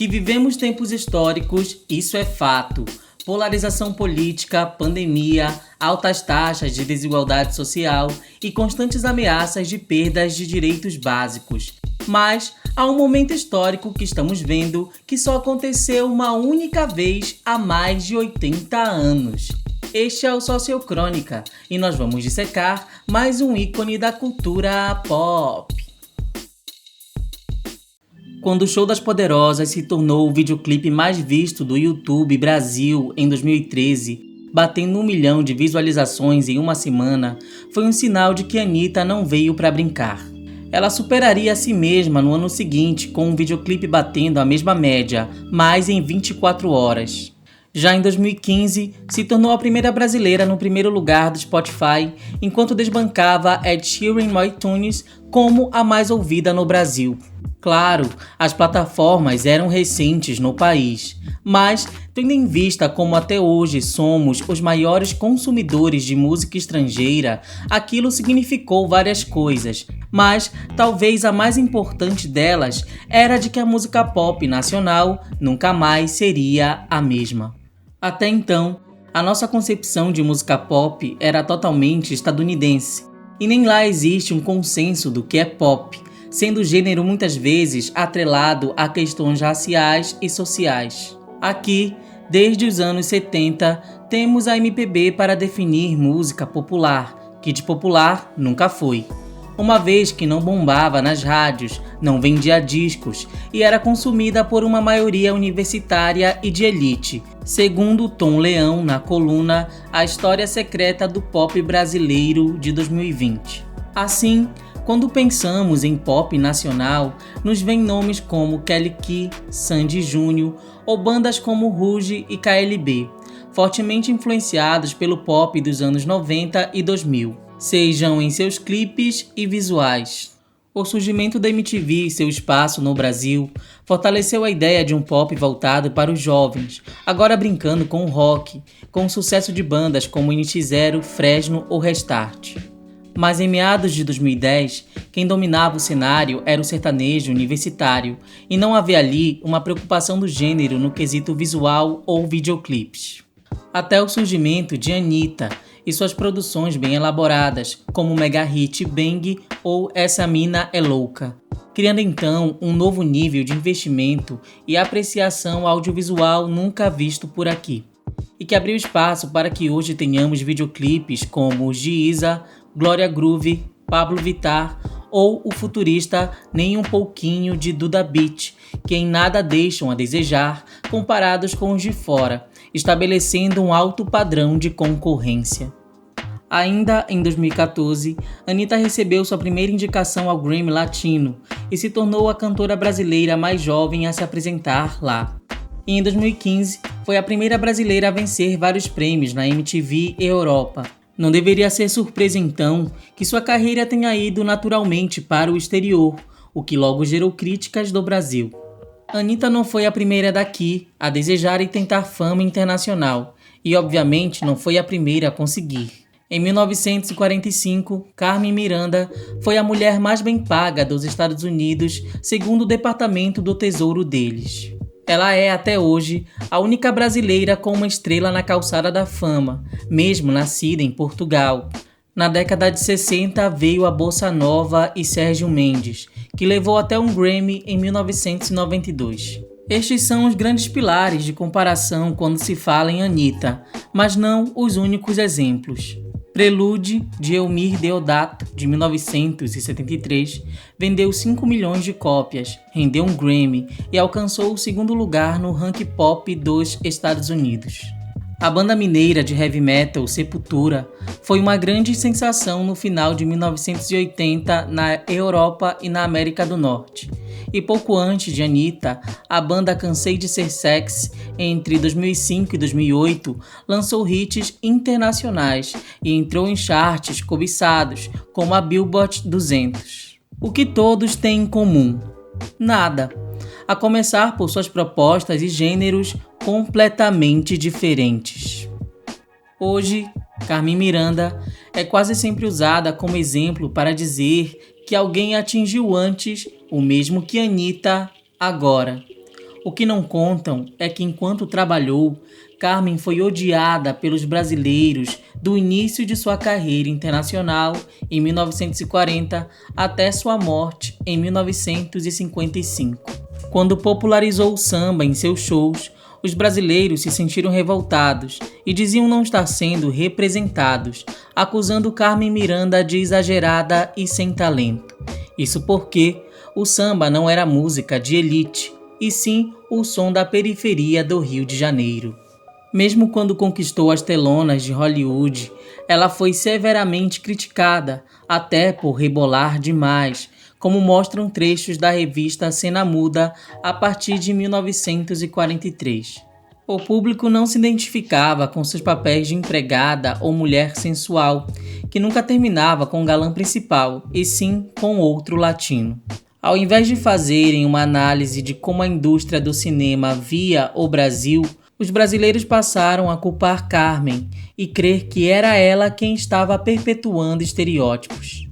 Que vivemos tempos históricos, isso é fato. Polarização política, pandemia, altas taxas de desigualdade social e constantes ameaças de perdas de direitos básicos. Mas há um momento histórico que estamos vendo que só aconteceu uma única vez há mais de 80 anos. Este é o Sociocrônica e nós vamos dissecar mais um ícone da cultura pop. Quando o Show das Poderosas se tornou o videoclipe mais visto do YouTube Brasil em 2013, batendo 1 milhão de visualizações em uma semana, foi um sinal de que Anitta não veio para brincar. Ela superaria a si mesma no ano seguinte com um videoclipe batendo a mesma média, mas em 24 horas. Já em 2015, se tornou a primeira brasileira no primeiro lugar do Spotify, enquanto desbancava Ed Sheeran no iTunes como a mais ouvida no Brasil. Claro, as plataformas eram recentes no país, mas, tendo em vista como até hoje somos os maiores consumidores de música estrangeira, aquilo significou várias coisas, mas talvez a mais importante delas era de que a música pop nacional nunca mais seria a mesma. Até então, a nossa concepção de música pop era totalmente estadunidense, e nem lá existe um consenso do que é pop, sendo o gênero muitas vezes atrelado a questões raciais e sociais. Aqui, desde os anos 70, temos a MPB para definir música popular, que de popular nunca foi. Uma vez que não bombava nas rádios, não vendia discos e era consumida por uma maioria universitária e de elite, segundo Tom Leão na coluna A História Secreta do Pop Brasileiro de 2020. Assim, quando pensamos em pop nacional, nos vêm nomes como Kelly Key, Sandy Júnior ou bandas como Ruge e KLB, fortemente influenciados pelo pop dos anos 90 e 2000, sejam em seus clipes e visuais. O surgimento da MTV e seu espaço no Brasil fortaleceu a ideia de um pop voltado para os jovens, agora brincando com o rock, com o sucesso de bandas como NX0, Fresno ou Restart. Mas em meados de 2010, quem dominava o cenário era o sertanejo universitário, e não havia ali uma preocupação do gênero no quesito visual ou videoclipes. Até o surgimento de Anitta e suas produções bem elaboradas, como o mega hit Bang ou Essa Mina é Louca, criando então um novo nível de investimento e apreciação audiovisual nunca visto por aqui, e que abriu espaço para que hoje tenhamos videoclipes como os de Isa, Glória Groove, Pablo Vittar ou o futurista Nem Um Pouquinho de Duda Beat, que em nada deixam a desejar comparados com os de fora, estabelecendo um alto padrão de concorrência. Ainda em 2014, Anitta recebeu sua primeira indicação ao Grammy Latino e se tornou a cantora brasileira mais jovem a se apresentar lá. E em 2015, foi a primeira brasileira a vencer vários prêmios na MTV e Europa. Não deveria ser surpresa então que sua carreira tenha ido naturalmente para o exterior, o que logo gerou críticas do Brasil. Anitta não foi a primeira daqui a desejar e tentar fama internacional, e obviamente não foi a primeira a conseguir. Em 1945, Carmen Miranda foi a mulher mais bem paga dos Estados Unidos, segundo o Departamento do Tesouro deles. Ela é, até hoje, a única brasileira com uma estrela na calçada da fama, mesmo nascida em Portugal. Na década de 60 veio a Bossa Nova e Sérgio Mendes, que levou até um Grammy em 1992. Estes são os grandes pilares de comparação quando se fala em Anitta, mas não os únicos exemplos. Prelude, de Elmir Deodato, de 1973, vendeu 5 milhões de cópias, rendeu um Grammy e alcançou o segundo lugar no ranking pop dos Estados Unidos. A banda mineira de heavy metal Sepultura foi uma grande sensação no final de 1980 na Europa e na América do Norte. E pouco antes de Anitta, a banda Cansei de Ser Sexy, entre 2005 e 2008, lançou hits internacionais e entrou em charts cobiçados, como a Billboard 200. O que todos têm em comum? Nada. A começar por suas propostas e gêneros completamente diferentes. Hoje, Carmen Miranda é quase sempre usada como exemplo para dizer que alguém atingiu antes o mesmo que Anitta agora. O que não contam é que enquanto trabalhou, Carmen foi odiada pelos brasileiros do início de sua carreira internacional em 1940 até sua morte em 1955. Quando popularizou o samba em seus shows, os brasileiros se sentiram revoltados e diziam não estar sendo representados, acusando Carmen Miranda de exagerada e sem talento. Isso porque o samba não era música de elite, e sim o som da periferia do Rio de Janeiro. Mesmo quando conquistou as telonas de Hollywood, ela foi severamente criticada, até por rebolar demais, como mostram trechos da revista Cena Muda a partir de 1943. O público não se identificava com seus papéis de empregada ou mulher sensual, que nunca terminava com o galã principal, e sim com outro latino. Ao invés de fazerem uma análise de como a indústria do cinema via o Brasil, os brasileiros passaram a culpar Carmen e crer que era ela quem estava perpetuando estereótipos.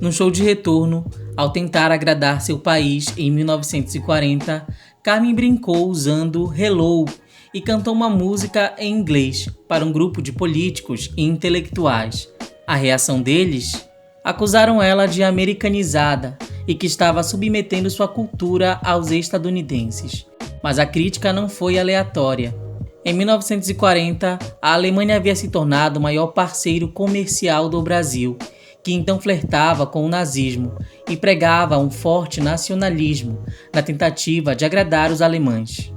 No show de retorno, ao tentar agradar seu país em 1940, Carmen brincou usando Hello e cantou uma música em inglês para um grupo de políticos e intelectuais. A reação deles? Acusaram ela de americanizada e que estava submetendo sua cultura aos estadunidenses. Mas a crítica não foi aleatória. Em 1940, a Alemanha havia se tornado o maior parceiro comercial do Brasil, que então flertava com o nazismo e pregava um forte nacionalismo na tentativa de agradar os alemães.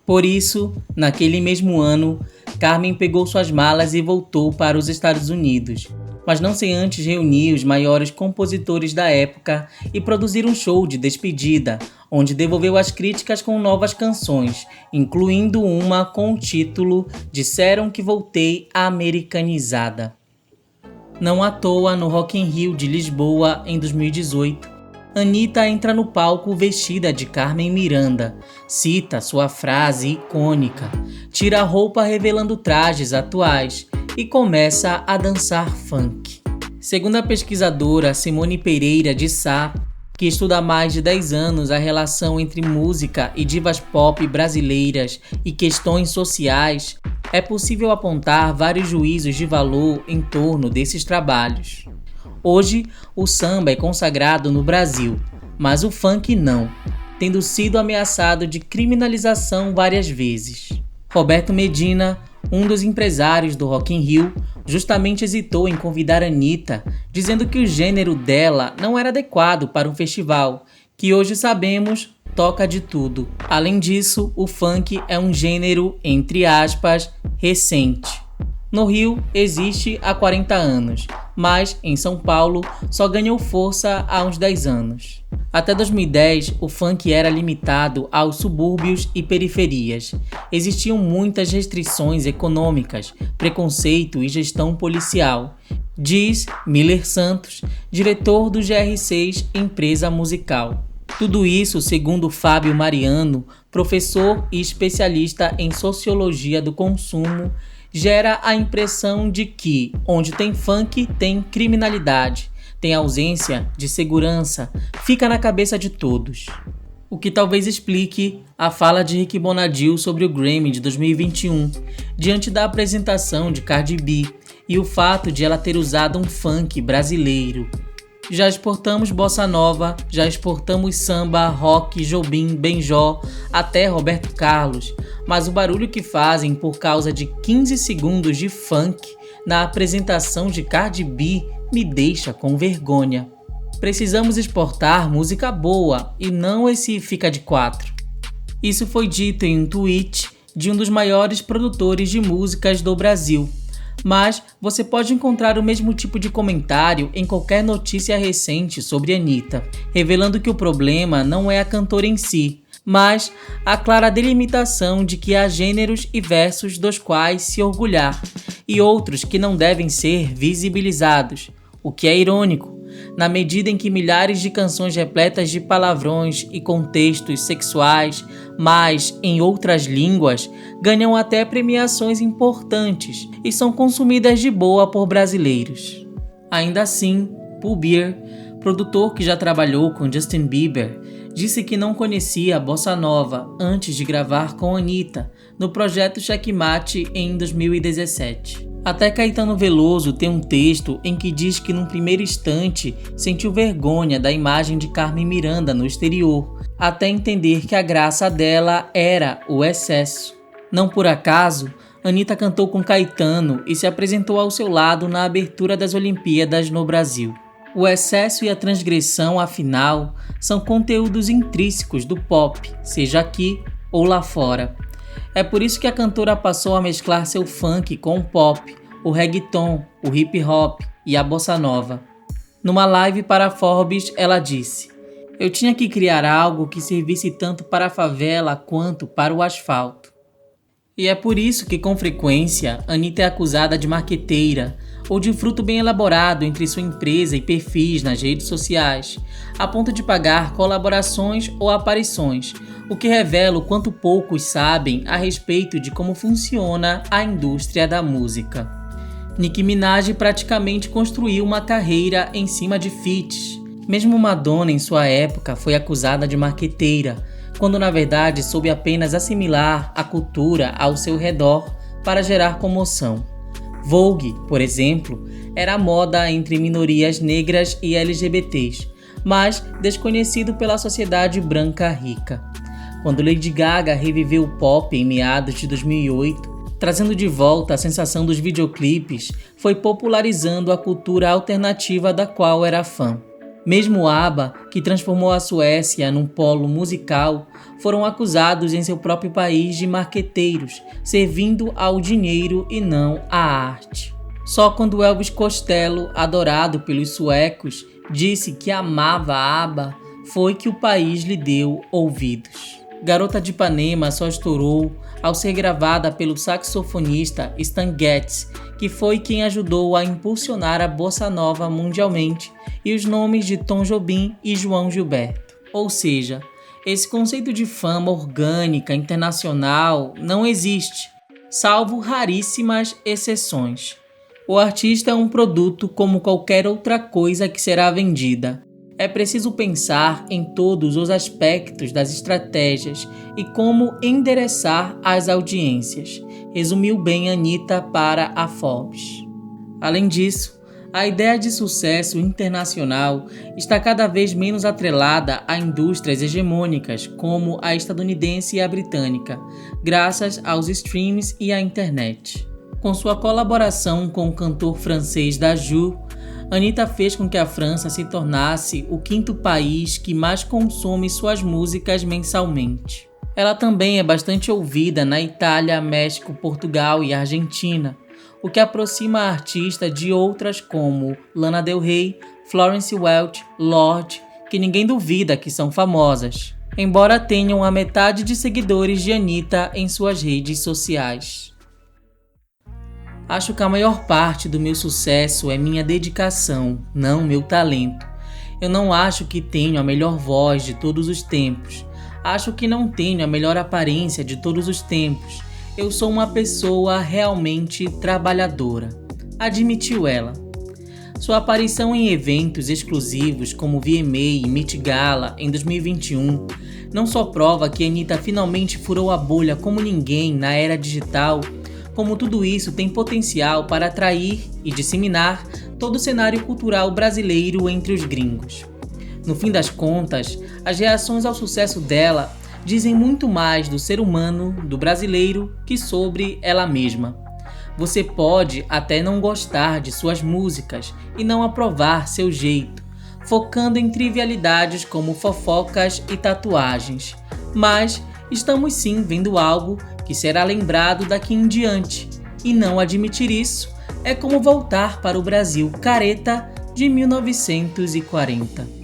Por isso, naquele mesmo ano, Carmen pegou suas malas e voltou para os Estados Unidos, mas não sem antes reunir os maiores compositores da época e produzir um show de despedida, onde devolveu as críticas com novas canções, incluindo uma com o título Disseram que Voltei Americanizada. Não à toa, no Rock in Rio de Lisboa, em 2018, Anitta entra no palco vestida de Carmen Miranda, cita sua frase icônica, tira a roupa revelando trajes atuais e começa a dançar funk. Segundo a pesquisadora Simone Pereira de Sá, que estuda há mais de 10 anos a relação entre música e divas pop brasileiras e questões sociais, é possível apontar vários juízos de valor em torno desses trabalhos. Hoje, o samba é consagrado no Brasil, mas o funk não, tendo sido ameaçado de criminalização várias vezes. Roberto Medina, um dos empresários do Rock in Rio, justamente hesitou em convidar Anitta, dizendo que o gênero dela não era adequado para um festival, que hoje sabemos toca de tudo. Além disso, o funk é um gênero, entre aspas, recente. No Rio existe há 40 anos, mas em São Paulo só ganhou força há uns 10 anos. Até 2010, o funk era limitado aos subúrbios e periferias. Existiam muitas restrições econômicas, preconceito e gestão policial, diz Miller Santos, diretor do GR6 Empresa Musical. Tudo isso, segundo Fábio Mariano, professor e especialista em sociologia do consumo, gera a impressão de que, onde tem funk, tem criminalidade, tem ausência de segurança, fica na cabeça de todos. O que talvez explique a fala de Rick Bonadio sobre o Grammy de 2021, diante da apresentação de Cardi B, e o fato de ela ter usado um funk brasileiro. Já exportamos bossa nova, já exportamos samba, rock, Jobim, Benjó, até Roberto Carlos, mas o barulho que fazem por causa de 15 segundos de funk na apresentação de Cardi B me deixa com vergonha. Precisamos exportar música boa e não esse fica de quatro. Isso foi dito em um tweet de um dos maiores produtores de músicas do Brasil. Mas você pode encontrar o mesmo tipo de comentário em qualquer notícia recente sobre Anitta, revelando que o problema não é a cantora em si, mas a clara delimitação de que há gêneros e versos dos quais se orgulhar, e outros que não devem ser visibilizados, o que é irônico, na medida em que milhares de canções repletas de palavrões e contextos sexuais, mas em outras línguas, ganham até premiações importantes e são consumidas de boa por brasileiros. Ainda assim, Pooh Bear, produtor que já trabalhou com Justin Bieber, disse que não conhecia a bossa nova antes de gravar com Anitta no projeto Checkmate em 2017. Até Caetano Veloso tem um texto em que diz que num primeiro instante sentiu vergonha da imagem de Carmen Miranda no exterior, até entender que a graça dela era o excesso. Não por acaso, Anitta cantou com Caetano e se apresentou ao seu lado na abertura das Olimpíadas no Brasil. O excesso e a transgressão, afinal, são conteúdos intrínsecos do pop, seja aqui ou lá fora. É por isso que a cantora passou a mesclar seu funk com o pop, o reggaeton, o hip hop e a bossa nova. Numa live para a Forbes, ela disse: "Eu tinha que criar algo que servisse tanto para a favela quanto para o asfalto." E é por isso que, com frequência, Anitta é acusada de marqueteira ou de fruto bem elaborado entre sua empresa e perfis nas redes sociais, a ponto de pagar colaborações ou aparições, o que revela o quanto poucos sabem a respeito de como funciona a indústria da música. Nicki Minaj praticamente construiu uma carreira em cima de feats. Mesmo Madonna, em sua época, foi acusada de marqueteira, quando na verdade soube apenas assimilar a cultura ao seu redor para gerar comoção. Vogue, por exemplo, era moda entre minorias negras e LGBTs, mas desconhecido pela sociedade branca rica. Quando Lady Gaga reviveu o pop em meados de 2008, trazendo de volta a sensação dos videoclipes, foi popularizando a cultura alternativa da qual era fã. Mesmo ABBA, que transformou a Suécia num polo musical, foram acusados em seu próprio país de marqueteiros, servindo ao dinheiro e não à arte. Só quando Elvis Costello, adorado pelos suecos, disse que amava a ABBA, foi que o país lhe deu ouvidos. Garota de Ipanema só estourou ao ser gravada pelo saxofonista Stan Getz, que foi quem ajudou a impulsionar a bossa nova mundialmente, e os nomes de Tom Jobim e João Gilberto. Ou seja, esse conceito de fama orgânica internacional não existe, salvo raríssimas exceções. O artista é um produto como qualquer outra coisa que será vendida. É preciso pensar em todos os aspectos das estratégias e como endereçar as audiências, resumiu bem Anitta para a Forbes. Além disso, a ideia de sucesso internacional está cada vez menos atrelada a indústrias hegemônicas como a estadunidense e a britânica, graças aos streams e à internet. Com sua colaboração com o cantor francês Daju, Anitta fez com que a França se tornasse o quinto país que mais consome suas músicas mensalmente. Ela também é bastante ouvida na Itália, México, Portugal e Argentina, o que aproxima a artista de outras como Lana Del Rey, Florence Welch, Lorde, que ninguém duvida que são famosas, embora tenham a metade de seguidores de Anitta em suas redes sociais. Acho que a maior parte do meu sucesso é minha dedicação, não meu talento. Eu não acho que tenho a melhor voz de todos os tempos. Acho que não tenho a melhor aparência de todos os tempos. Eu sou uma pessoa realmente trabalhadora, admitiu ela. Sua aparição em eventos exclusivos como VMA e Met Gala em 2021 não só prova que Anitta finalmente furou a bolha como ninguém na era digital, como tudo isso tem potencial para atrair e disseminar todo o cenário cultural brasileiro entre os gringos. No fim das contas, as reações ao sucesso dela dizem muito mais do ser humano, do brasileiro, que sobre ela mesma. Você pode até não gostar de suas músicas e não aprovar seu jeito, focando em trivialidades como fofocas e tatuagens, mas estamos sim vendo algo que será lembrado daqui em diante, e não admitir isso é como voltar para o Brasil careta de 1940.